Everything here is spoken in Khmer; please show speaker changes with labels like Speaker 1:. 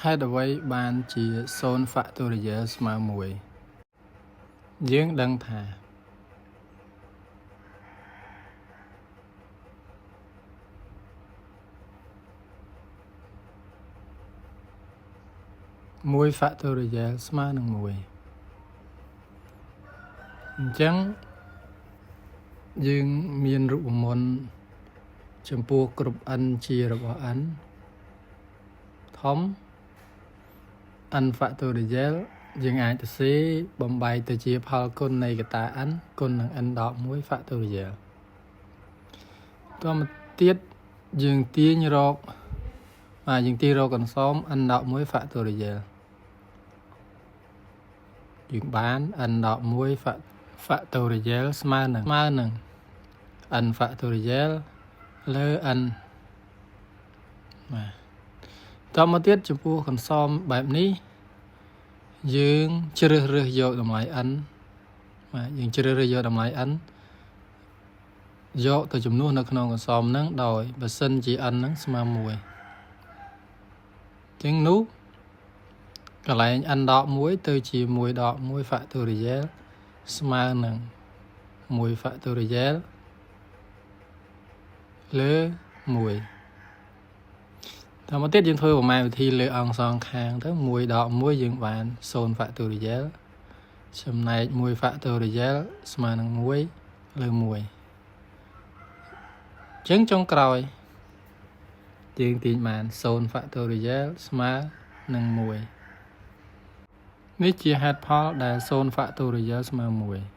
Speaker 1: hãyអ្វីបានជា0 factorial ស្មើ1យើងដឹងថា1 factorial ស្មើនឹង1អញ្ចឹងយើងមានរូបមន្តចំពោះគ្រប់ n ជារបស់ n ធំ n factorial យើងអាចទៅសេបំបែកទៅជាផលគុណនៃកតា n គុណនឹង n ដក1 factorial តមកទៀតយើងទាញរកកន្សោម n ដក1 factorial យើងបាន n ដក1 factorial ស្មើនឹងn factorial លើ n បាទតមកទៀតចំពោះកន្សោមបែបនេះយើងជ្រើសរើសយកតម្លៃ n បាទយើងជ្រើសរើសយកតម្លៃ n យកទៅចំនួននៅក្នុងកន្សោមហ្នឹងដោយបើសិនជា n ហ្នឹងស្មើ1ចឹងនោះកន្លែង n ដក1ទៅជា1ដក1 factorial ស្មើនឹង1 factorial លើ1តមកទៀតយើងធ្វើប្រមាណវិធីលើអង្គសងខាងទៅ1ដក1យើងបាន0 factorial ចំណែក1 factorial ស្មើនឹង1លើ1អញ្ចឹងចុងក្រោយយើងទាញបាន0 factorial ស្មើនឹង1នេះជាហេតុផលដែល0 factorial ស្មើ1